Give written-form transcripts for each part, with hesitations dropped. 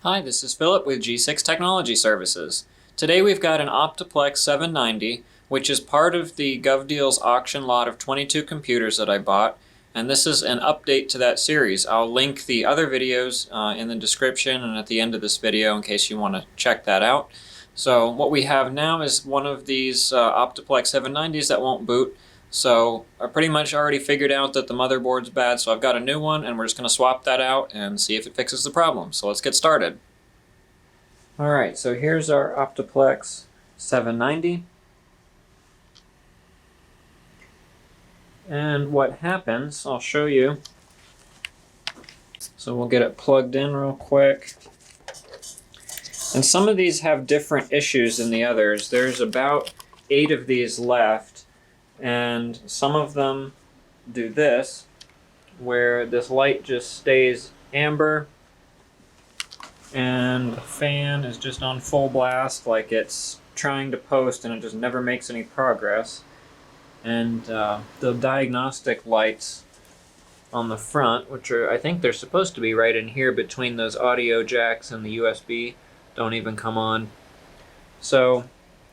Hi, this is Philip with G6 Technology Services. Today we've got an OptiPlex 790, which is part of the GovDeals auction lot of 22 computers that I bought, and this is an update to that series. I'll link the other videos in the description and at the end of this video in case you want to check that out. So what we have now is one of these OptiPlex 790s that won't boot. So I pretty much already figured out that the motherboard's bad, so I've got a new one and we're just going to swap that out and see if it fixes the problem. So let's get started. Alright, so here's our OptiPlex 790. And what happens, I'll show you. So we'll get it plugged in real quick. And some of these have different issues than the others. There's about 8 of these left. And some of them do this, where this light just stays amber and the fan is just on full blast like it's trying to post and it just never makes any progress. And the diagnostic lights on the front, which are, I think they're supposed to be right in here between those audio jacks and the USB, don't even come on. So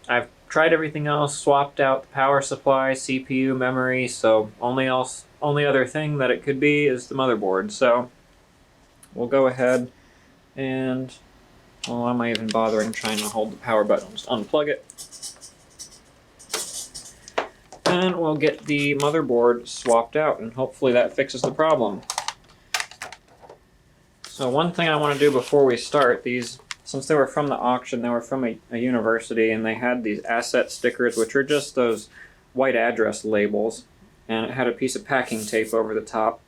I've tried everything else, swapped out the power supply, CPU, memory, so only other thing that it could be is the motherboard. So we'll go ahead and, well, why am I even bothering trying to hold the power button? Just unplug it. And we'll get the motherboard swapped out and hopefully that fixes the problem. So one thing I want to do before we start, these, since they were from the auction, they were from a university, and they had these asset stickers, which are just those white address labels, and it had a piece of packing tape over the top.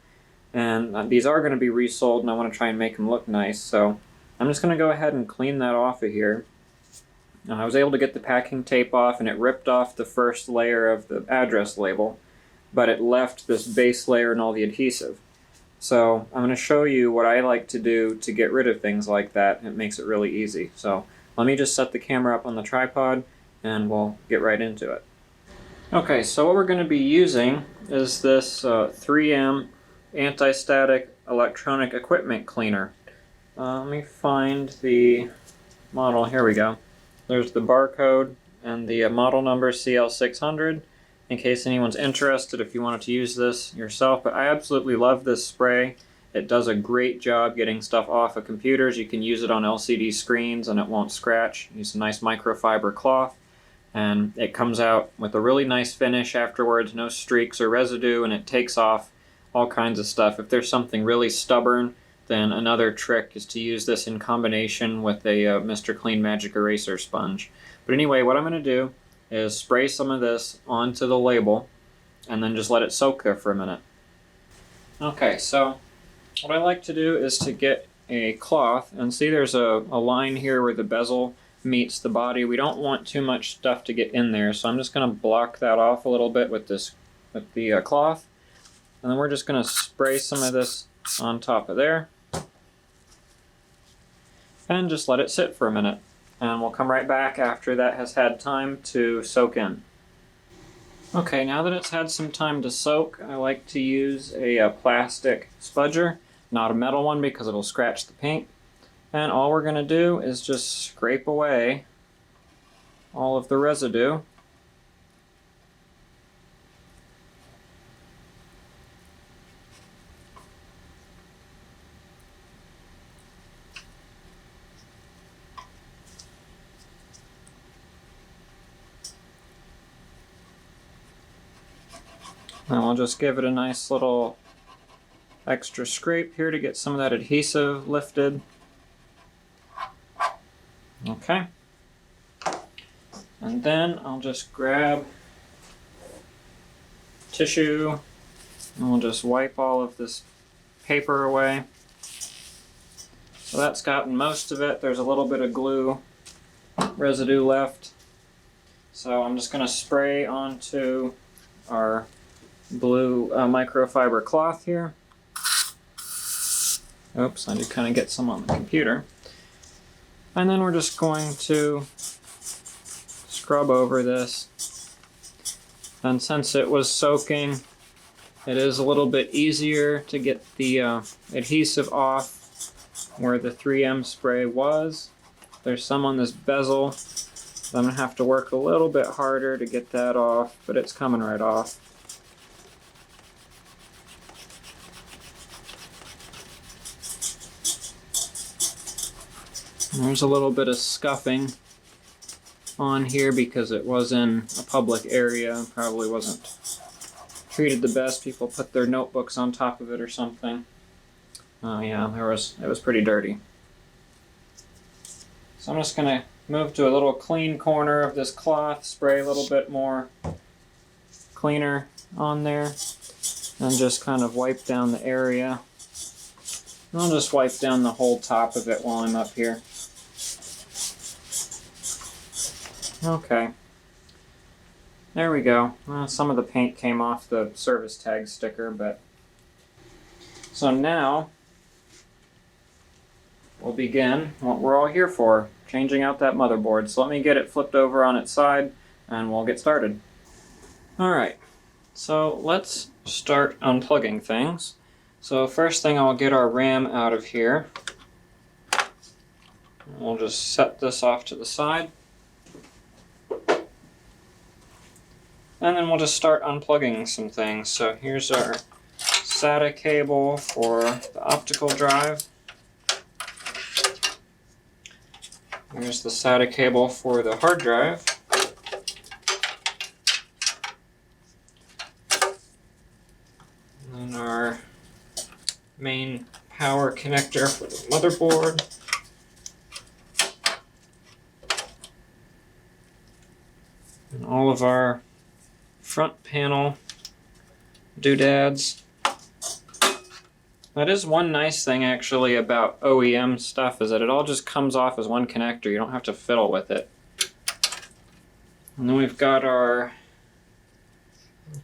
And these are going to be resold, and I want to try and make them look nice, so I'm just going to go ahead and clean that off of here. I was able to get the packing tape off, and it ripped off the first layer of the address label, but it left this base layer and all the adhesive. So I'm going to show you what I like to do to get rid of things like that. It makes it really easy. So let me just set the camera up on the tripod and we'll get right into it. Okay, so what we're going to be using is this 3M anti-static electronic equipment cleaner. Let me find the model. Here we go. There's the barcode and the model number CL600. In case anyone's interested, if you wanted to use this yourself. But I absolutely love this spray. It does a great job getting stuff off of computers. You can use it on LCD screens and it won't scratch. Use a nice microfiber cloth, and it comes out with a really nice finish afterwards, no streaks or residue, and it takes off all kinds of stuff. If there's something really stubborn, then another trick is to use this in combination with a Mr. Clean Magic Eraser sponge. But anyway, what I'm going to do is spray some of this onto the label and then just let it soak there for a minute. Okay, so what I like to do is to get a cloth, and see there's a line here where the bezel meets the body. We don't want too much stuff to get in there, so I'm just going to block that off a little bit with the cloth, and then we're just going to spray some of this on top of there and just let it sit for a minute. And we'll come right back after that has had time to soak in. Okay, now that it's had some time to soak, I like to use a plastic spudger, not a metal one because it'll scratch the paint. And all we're going to do is just scrape away all of the residue. And we'll just give it a nice little extra scrape here to get some of that adhesive lifted. Okay. And then I'll just grab tissue and we'll just wipe all of this paper away. So that's gotten most of it. There's a little bit of glue residue left. So I'm just going to spray onto our blue microfiber cloth here. Oops, I did kind of get some on the computer. And then we're just going to scrub over this. And since it was soaking, it is a little bit easier to get the adhesive off where the 3M spray was. There's some on this bezel. So I'm going to have to work a little bit harder to get that off, but it's coming right off. There's a little bit of scuffing on here because it was in a public area, probably wasn't treated the best. People put their notebooks on top of it or something. Oh yeah, it was pretty dirty. So I'm just going to move to a little clean corner of this cloth, spray a little bit more cleaner on there, and just kind of wipe down the area. And I'll just wipe down the whole top of it while I'm up here. Okay. There we go. Well, some of the paint came off the service tag sticker, but... So now, we'll begin what we're all here for, changing out that motherboard. So let me get it flipped over on its side, and we'll get started. Alright, so let's start unplugging things. So first thing, I'll get our RAM out of here. We'll just set this off to the side. And then we'll just start unplugging some things. So here's our SATA cable for the optical drive. Here's the SATA cable for the hard drive. And then our main power connector for the motherboard. And all of our front panel doodads. That is one nice thing actually about OEM stuff, is that it all just comes off as one connector. You don't have to fiddle with it. And then we've got our,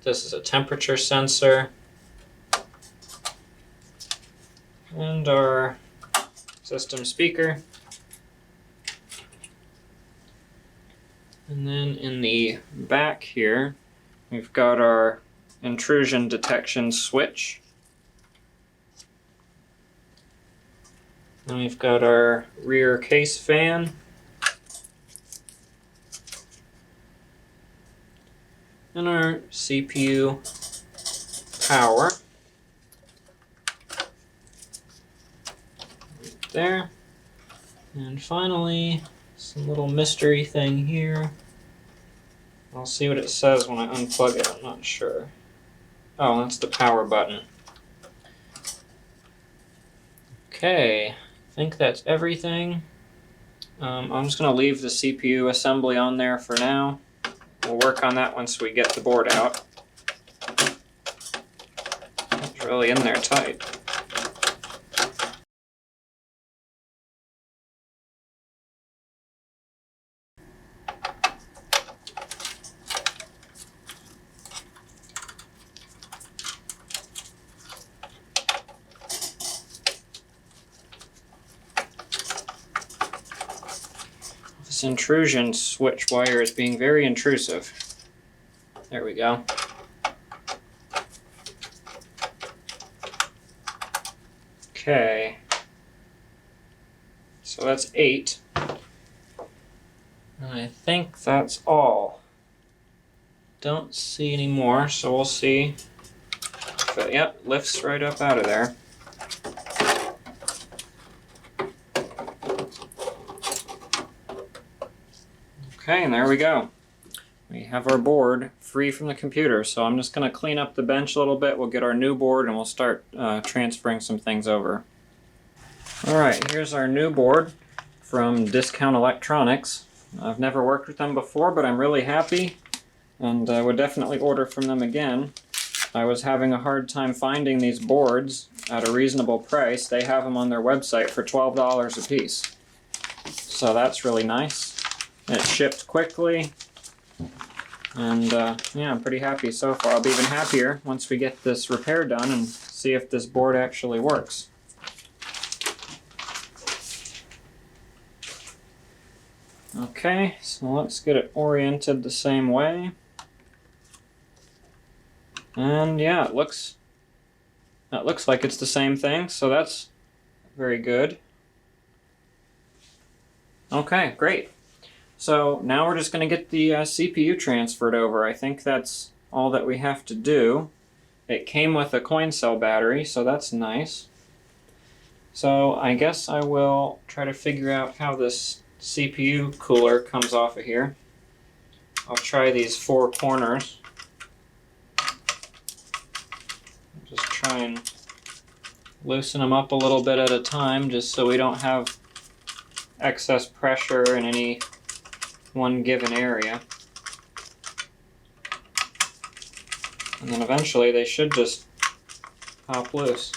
this is a temperature sensor, and our system speaker. And then in the back here, we've got our intrusion detection switch. And we've got our rear case fan. And our CPU power. Right there. And finally, some little mystery thing here. I'll see what it says when I unplug it, I'm not sure. Oh, that's the power button. Okay, I think that's everything. I'm just going to leave the CPU assembly on there for now. We'll work on that once we get the board out. It's really in there tight. This intrusion switch wire is being very intrusive. There we go. Okay. So that's 8. And I think that's all. Don't see any more, so we'll see if it, yep, lifts right up out of there. Okay, and there we go. We have our board free from the computer, so I'm just going to clean up the bench a little bit. We'll get our new board and we'll start transferring some things over. Alright, here's our new board from Discount Electronics. I've never worked with them before, but I'm really happy and would definitely order from them again. I was having a hard time finding these boards at a reasonable price. They have them on their website for $12 a piece. So that's really nice. It shipped quickly, and yeah, I'm pretty happy so far. I'll be even happier once we get this repair done and see if this board actually works. Okay, so let's get it oriented the same way. And yeah, it looks like it's the same thing, so that's very good. Okay, great. So now we're just going to get the CPU transferred over. I think that's all that we have to do. It came with a coin cell battery, so that's nice. So I guess I will try to figure out how this CPU cooler comes off of here. I'll try these four corners. Just try and loosen them up a little bit at a time, just so we don't have excess pressure in any one given area. And then eventually they should just pop loose.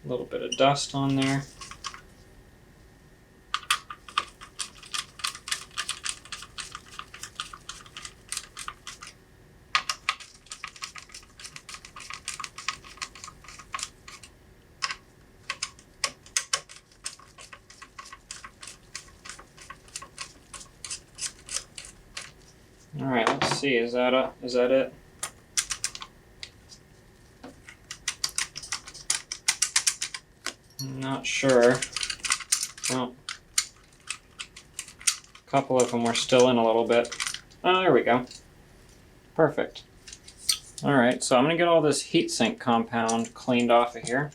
A little bit of dust on there. All right, let's see. Is that it? I'm not sure. Well, a couple of them were still in a little bit. Oh, there we go. Perfect. All right, so I'm gonna get all this heatsink compound cleaned off of here.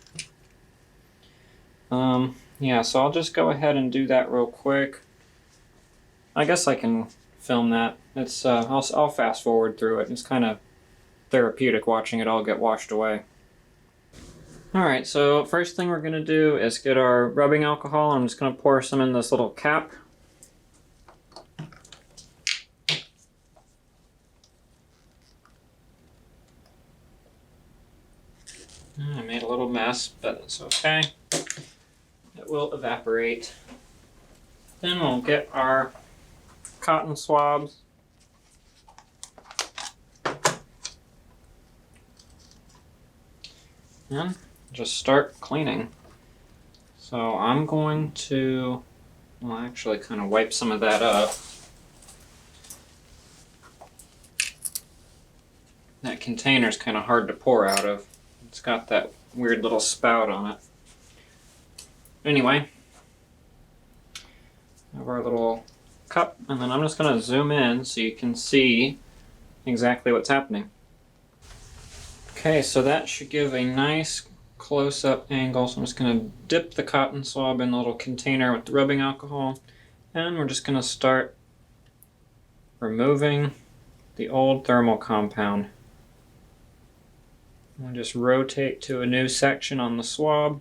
Yeah, so I'll just go ahead and do that real quick. I guess I can film that. It's I'll fast forward through it. It's kind of therapeutic watching it all get washed away. Alright, so first thing we're going to do is get our rubbing alcohol. I'm just going to pour some in this little cap. I made a little mess, but it's okay. It will evaporate. Then we'll get our cotton swabs. And just start cleaning. So I'm going to, well, actually kind of wipe some of that up. That container's kind of hard to pour out of. It's got that weird little spout on it. Anyway, have our little cup, and then I'm just going to zoom in so you can see exactly what's happening. Okay, so that should give a nice close-up angle. So I'm just going to dip the cotton swab in the little container with the rubbing alcohol, and we're just going to start removing the old thermal compound. I'll just rotate to a new section on the swab.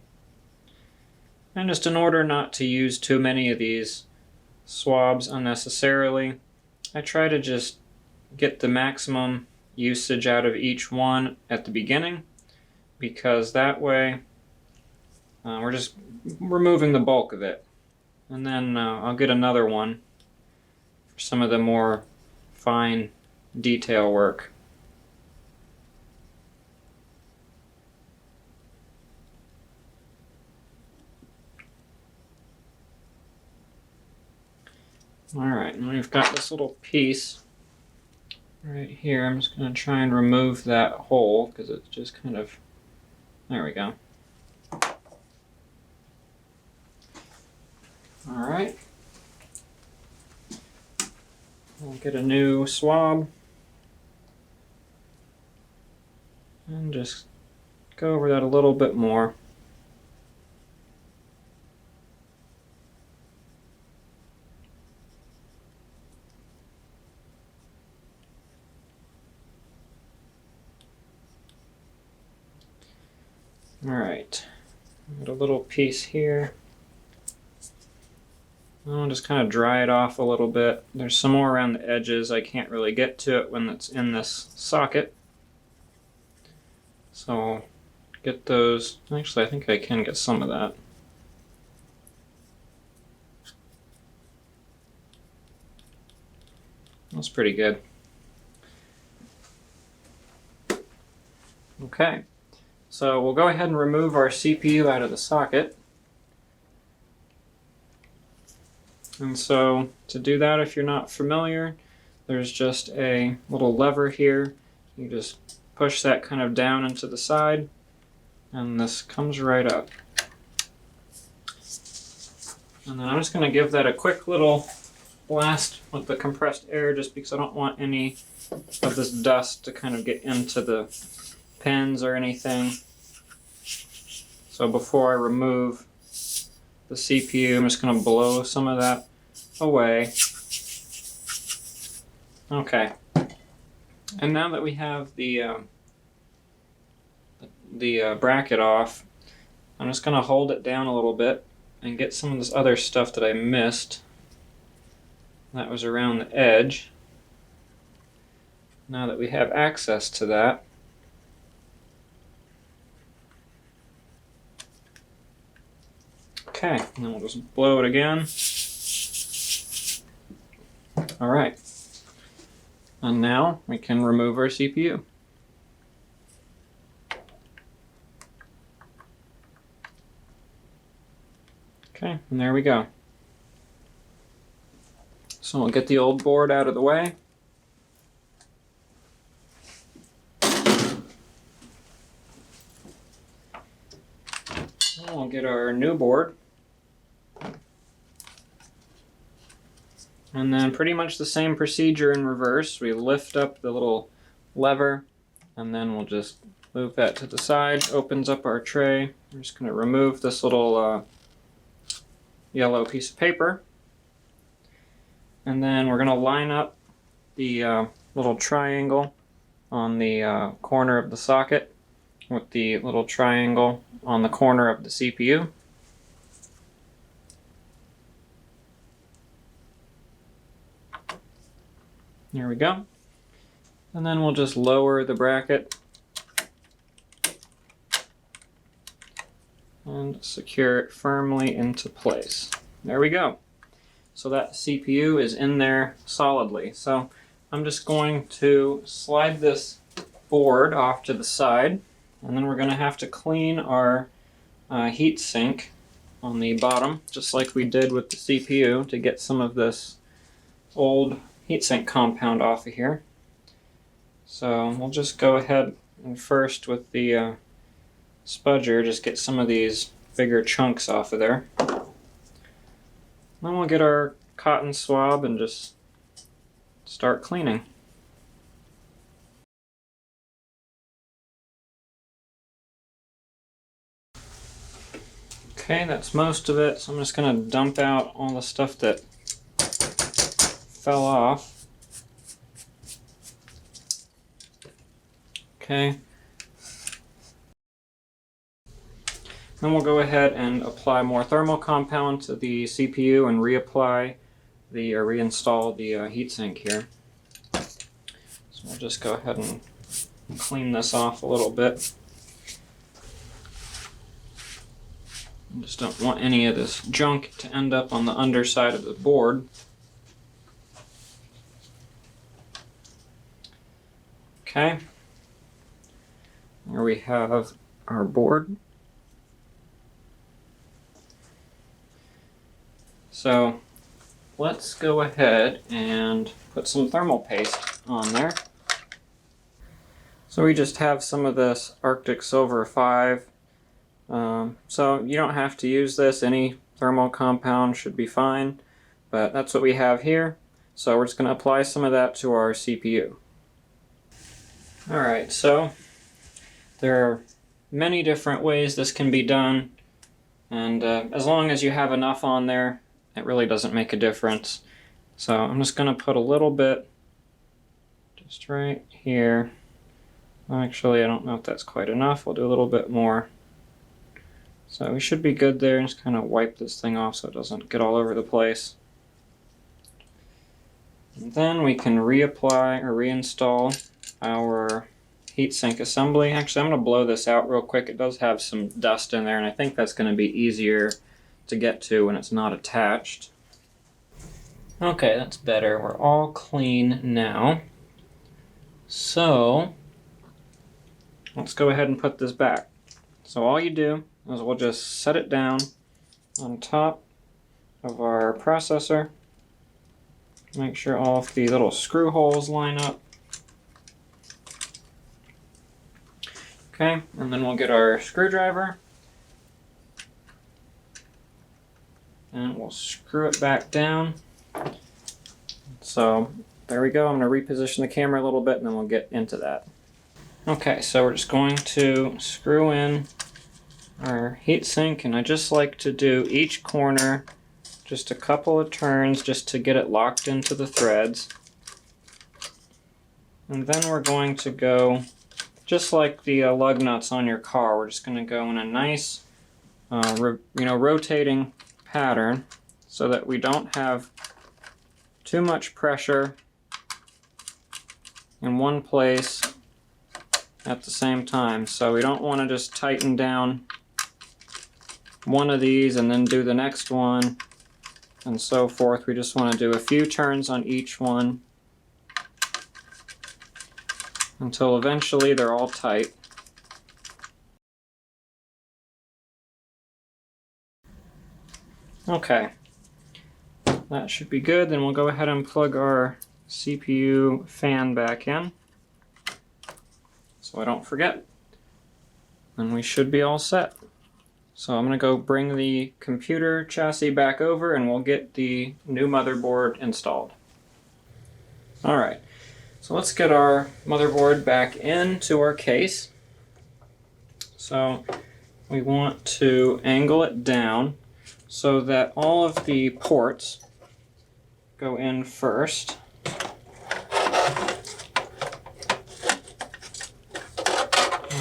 And just in order not to use too many of these swabs unnecessarily, I try to just get the maximum usage out of each one at the beginning, because that way we're just removing the bulk of it. And then I'll get another one for some of the more fine detail work. Alright, and we've got this little piece right here. I'm just going to try and remove that hole because it's just kind of, there we go. Alright. We'll get a new swab and just go over that a little bit more. Alright, got a little piece here. I'll just kind of dry it off a little bit. There's some more around the edges. I can't really get to it when it's in this socket. So get those. Actually, I think I can get some of that. That's pretty good. Okay. So we'll go ahead and remove our CPU out of the socket. And so to do that, if you're not familiar, there's just a little lever here. You just push that kind of down into the side, and this comes right up. And then I'm just going to give that a quick little blast with the compressed air just because I don't want any of this dust to kind of get into the pins or anything. So before I remove the CPU, I'm just going to blow some of that away. Okay. And now that we have the bracket off, I'm just going to hold it down a little bit and get some of this other stuff that I missed. That was around the edge. Now that we have access to that, okay, and then we'll just blow it again. All right. And now we can remove our CPU. Okay, and there we go. So we'll get the old board out of the way. And we'll get our new board. And then pretty much the same procedure in reverse. We lift up the little lever, and then we'll just move that to the side. Opens up our tray. I'm just going to remove this little yellow piece of paper. And then we're going to line up the little triangle on the corner of the socket with the little triangle on the corner of the CPU. There we go. And then we'll just lower the bracket and secure it firmly into place. There we go. So that CPU is in there solidly. So I'm just going to slide this board off to the side, and then we're going to have to clean our heat sink on the bottom, just like we did with the CPU, to get some of this old heatsink compound off of here. So we'll just go ahead and first with the spudger just get some of these bigger chunks off of there. Then we'll get our cotton swab and just start cleaning. Okay, that's most of it, so I'm just going to dump out all the stuff that fell off. Okay. Then we'll go ahead and apply more thermal compound to the CPU and reapply the reinstall the heatsink here. So we'll just go ahead and clean this off a little bit. I just don't want any of this junk to end up on the underside of the board. Okay. Here we have our board. So let's go ahead and put some thermal paste on there. So we just have some of this Arctic Silver 5. So you don't have to use this. Any thermal compound should be fine, but that's what we have here. So we're just going to apply some of that to our CPU. Alright, so there are many different ways this can be done, and as long as you have enough on there, it really doesn't make a difference. So I'm just going to put a little bit just right here. Actually, I don't know if that's quite enough. We'll do a little bit more. So we should be good there. Just kind of wipe this thing off so it doesn't get all over the place. And then we can reapply or reinstall our heatsink assembly. Actually, I'm going to blow this out real quick. It does have some dust in there, and I think that's going to be easier to get to when it's not attached. Okay, that's better. We're all clean now. So let's go ahead and put this back. So all you do is we'll just set it down on top of our processor. Make sure all of the little screw holes line up. Okay, and then we'll get our screwdriver and we'll screw it back down. So there we go. I'm going to reposition the camera a little bit and then we'll get into that. Okay, so we're just going to screw in our heatsink, and I just like to do each corner just a couple of turns just to get it locked into the threads. And then we're going to go, just like the lug nuts on your car, we're just going to go in a nice rotating pattern so that we don't have too much pressure in one place at the same time. So we don't want to just tighten down one of these and then do the next one and so forth. We just want to do a few turns on each one until eventually they're all tight. Okay, that should be good. Then we'll go ahead and plug our CPU fan back in so I don't forget. And we should be all set. So I'm going to go bring the computer chassis back over and we'll get the new motherboard installed. Alright, so let's get our motherboard back into our case. So we want to angle it down so that all of the ports go in first.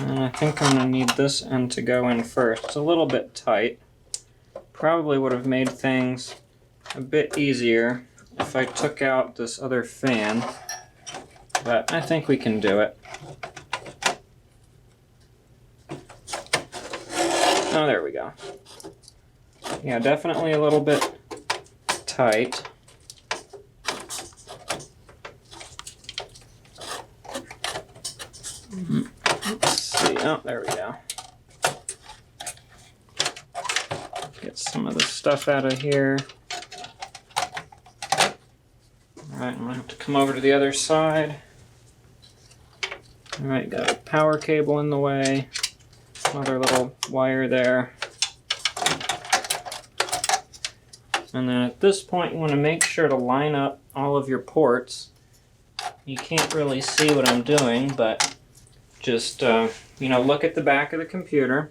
And I think I'm going to need this end to go in first. It's a little bit tight. Probably would have made things a bit easier if I took out this other fan, but I think we can do it. Oh, there we go. Yeah, definitely a little bit tight. Let's see. Oh, there we go. Get some of the stuff out of here. Alright, I'm going to have to come over to the other side. Alright, got a power cable in the way. Another little wire there. And then at this point you want to make sure to line up all of your ports. You can't really see what I'm doing, but just look at the back of the computer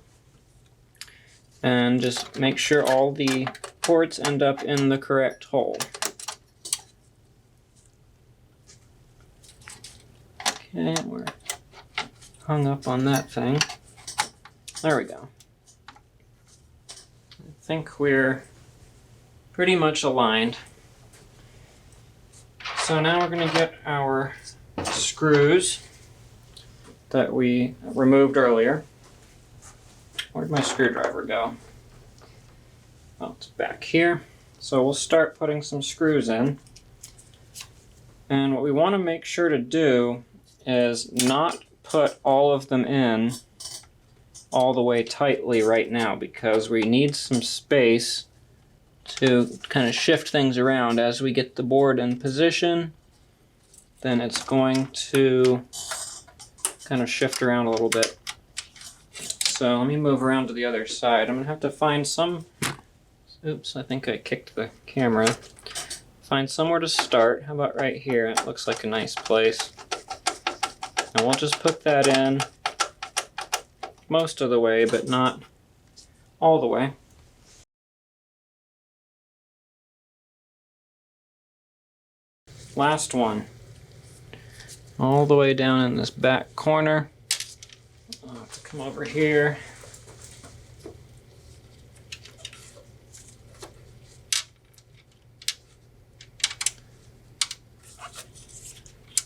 and just make sure all the ports end up in the correct hole. Okay, we're hung up on that thing. There we go. I think we're pretty much aligned. So now we're going to get our screws that we removed earlier. Where'd my screwdriver go? Oh, it's back here. So we'll start putting some screws in. And what we want to make sure to do is not put all of them in all the way tightly right now, because we need some space to kind of shift things around as we get the board in position. Then it's going to kind of shift around a little bit. So let me move around to the other side. I'm going to have to find some... Oops, I think I kicked the camera. Find somewhere to start. How about right here? It looks like a nice place. And we'll just put that in most of the way, but not all the way. Last one. All the way down in this back corner. I'll have to come over here.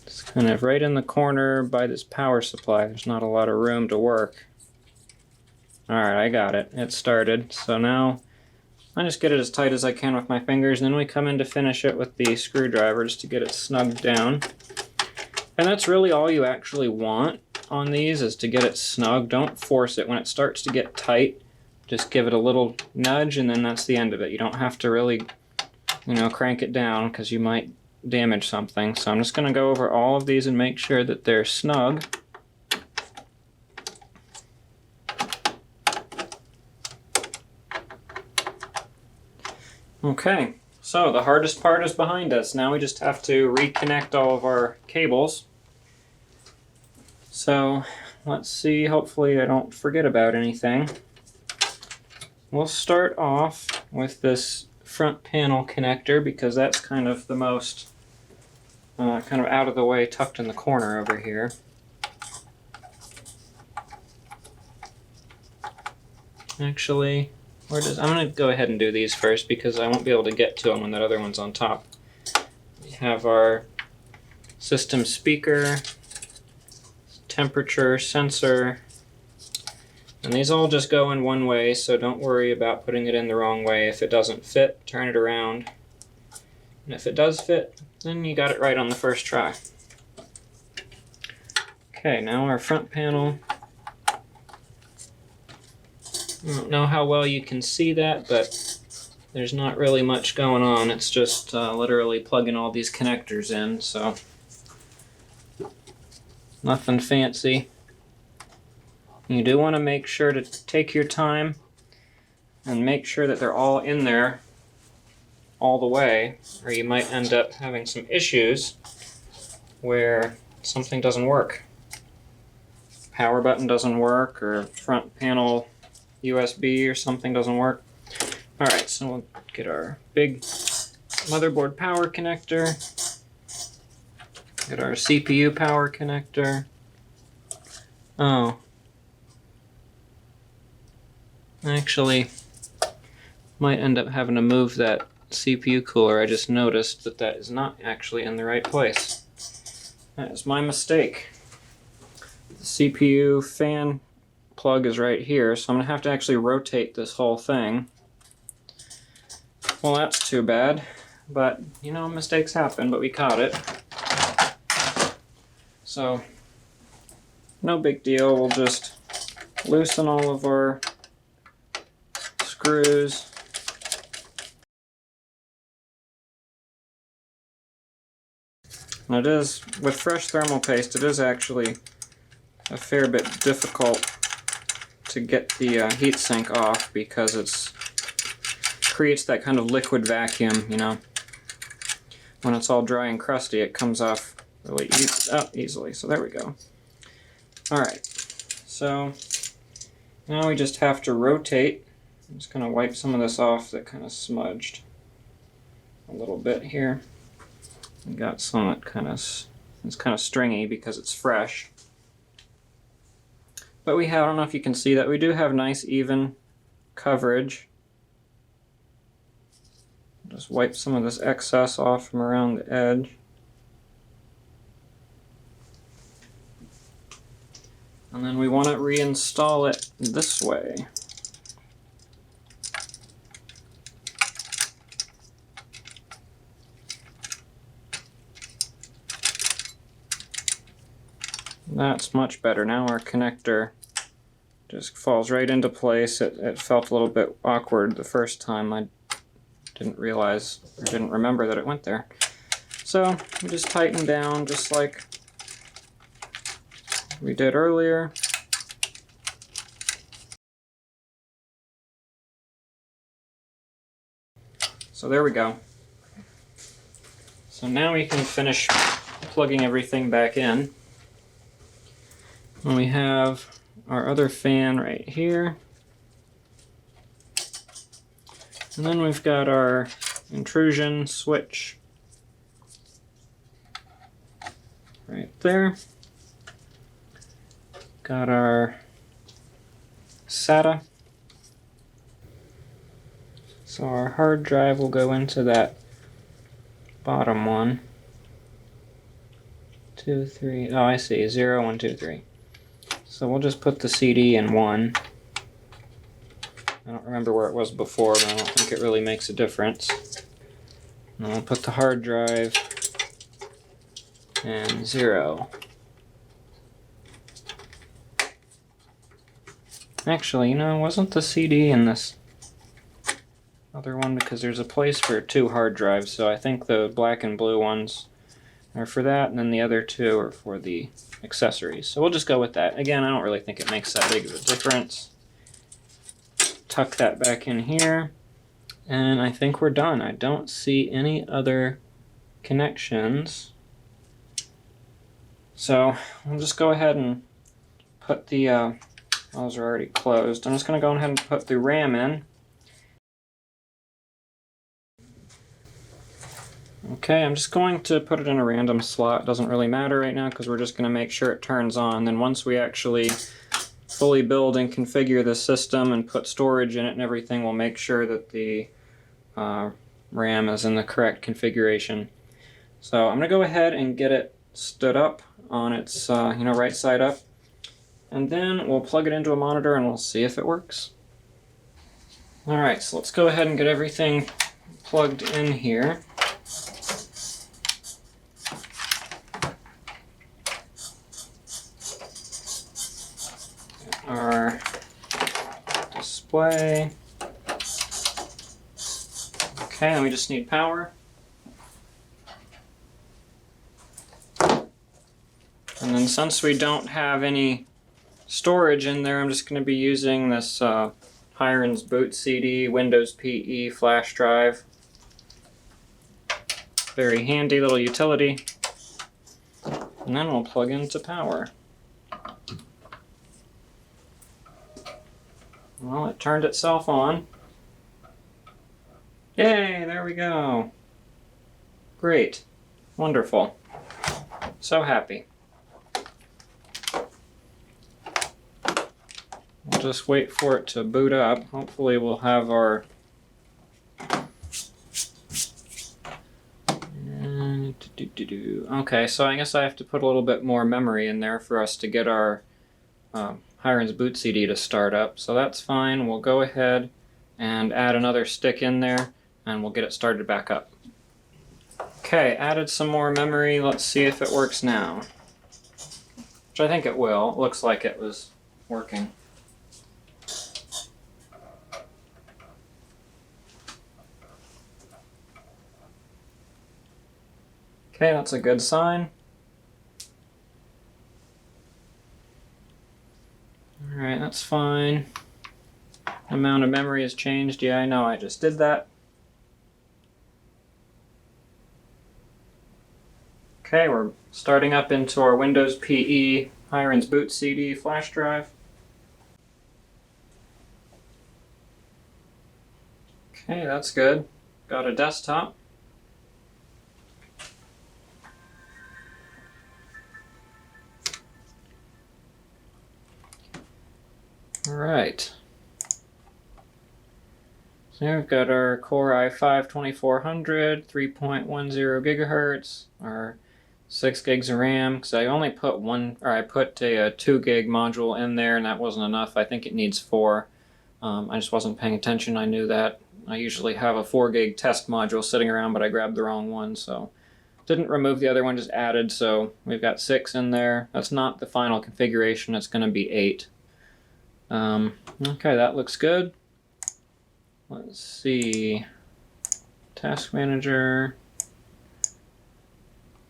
It's kind of right in the corner by this power supply. There's not a lot of room to work. Alright, I got it. It started. So now I just get it as tight as I can with my fingers, and then we come in to finish it with the screwdriver just to get it snugged down. And that's really all you actually want on these, is to get it snug. Don't force it. When it starts to get tight, just give it a little nudge, and then that's the end of it. You don't have to really, crank it down, because you might damage something. So I'm just going to go over all of these and make sure that they're snug. Okay, so the hardest part is behind us. Now we just have to reconnect all of our cables. So let's see, hopefully I don't forget about anything. We'll start off with this front panel connector because that's kind of the most kind of out of the way, tucked in the corner over here. Actually, I'm going to go ahead and do these first because I won't be able to get to them when that other one's on top. We have our system speaker, temperature sensor, and these all just go in one way, so don't worry about putting it in the wrong way. If it doesn't fit, turn it around. And if it does fit, then you got it right on the first try. Okay, now our front panel. I don't know how well you can see that, but there's not really much going on. It's just literally plugging all these connectors in, so nothing fancy. You do want to make sure to take your time and make sure that they're all in there all the way, or you might end up having some issues where something doesn't work. Power button doesn't work, or front panel USB or something doesn't work. Alright, so we'll get our big motherboard power connector, get our CPU power connector. Oh, actually, might end up having to move that CPU cooler. I just noticed that that is not actually in the right place. That is my mistake. The CPU fan plug is right here, so I'm going to have to actually rotate this whole thing. Well, that's too bad, but you know, mistakes happen, but we caught it. So, no big deal, we'll just loosen all of our screws. And it is, with fresh thermal paste, it is actually a fair bit difficult to get the heatsink off because it creates that kind of liquid vacuum, you know. When it's all dry and crusty, it comes off really easily. So there we go. Alright, so now we just have to rotate. I'm just going to wipe some of this off that kind of smudged a little bit here. We got some that it's kind of stringy because it's fresh. But I don't know if you can see that, we do have nice even coverage. Just wipe some of this excess off from around the edge. And then we want to reinstall it this way. That's much better. Now our connector just falls right into place. It felt a little bit awkward the first time. I didn't realize or didn't remember that it went there. So we just tighten down just like we did earlier. So there we go. So now we can finish plugging everything back in. And we have our other fan right here. And then we've got our intrusion switch right there. Got our SATA. So our hard drive will go into that bottom one. 2, 3, oh I see, 0, 1, 2, 3. So we'll just put the CD in 1. I don't remember where it was before, but I don't think it really makes a difference. And we'll put the hard drive in 0. Actually, you know, wasn't the CD in this other one? Because there's a place for 2 hard drives, so I think the black and blue ones are for that, and then the other 2 are for the accessories. So we'll just go with that. Again, I don't really think it makes that big of a difference. Tuck that back in here. And I think we're done. I don't see any other connections. So I'll just go ahead and put the, those are already closed. I'm just going to go ahead and put the RAM in. Okay, I'm just going to put it in a random slot. It doesn't really matter right now because we're just going to make sure it turns on. Then once we actually fully build and configure the system and put storage in it and everything, we'll make sure that the RAM is in the correct configuration. So I'm going to go ahead and get it stood up on its right side up, and then we'll plug it into a monitor and we'll see if it works. Alright, so let's go ahead and get everything plugged in here. Our display. Okay, and we just need power. And then since we don't have any storage in there, I'm just going to be using this Hiren's Boot CD Windows PE flash drive. Very handy little utility. And then we'll plug into power. Well, it turned itself on. Yay, there we go. Great. Wonderful. So happy. We'll just wait for it to boot up. Hopefully we'll have our okay, so I guess I have to put a little bit more memory in there for us to get our Hiren's Boot CD to start up. So that's fine. We'll go ahead and add another stick in there and we'll get it started back up. Okay, added some more memory. Let's see if it works now. Which I think it will. It looks like it was working. Okay, that's a good sign. Alright, that's fine. Amount of memory has changed. Yeah, I know, I just did that. Okay, we're starting up into our Windows PE Hiren's Boot CD flash drive. Okay, that's good. Got a desktop. Alright. So here we've got our Core i5 2400, 3.10 gigahertz, our 6 gigs of RAM, because I only put I put a 2 gig module in there and that wasn't enough. I think it needs 4. I just wasn't paying attention. I knew that. I usually have a 4 gig test module sitting around, but I grabbed the wrong one, so didn't remove the other one, just added. So we've got 6 in there. That's not the final configuration. It's going to be 8. Okay, that looks good. Let's see. Task Manager.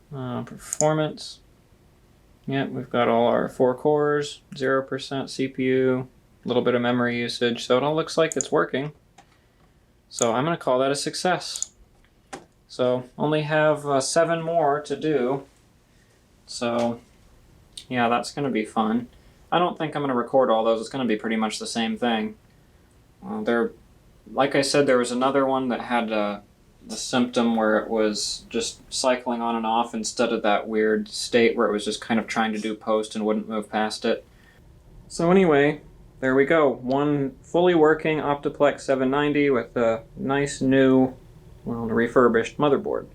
Performance. Yep, we've got all our 4 cores, 0% CPU, a little bit of memory usage, so it all looks like it's working. So I'm going to call that a success. So only have 7 more to do. So yeah, that's going to be fun. I don't think I'm going to record all those. It's going to be pretty much the same thing. Like I said, there was another one that had the symptom where it was just cycling on and off instead of that weird state where it was just kind of trying to do post and wouldn't move past it. So anyway, there we go. One fully working OptiPlex 790 with a nice new, well, refurbished motherboard.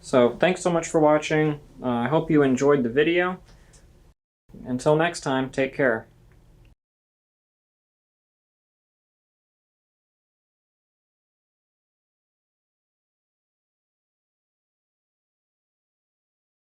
So thanks so much for watching. I hope you enjoyed the video. Until next time, take care.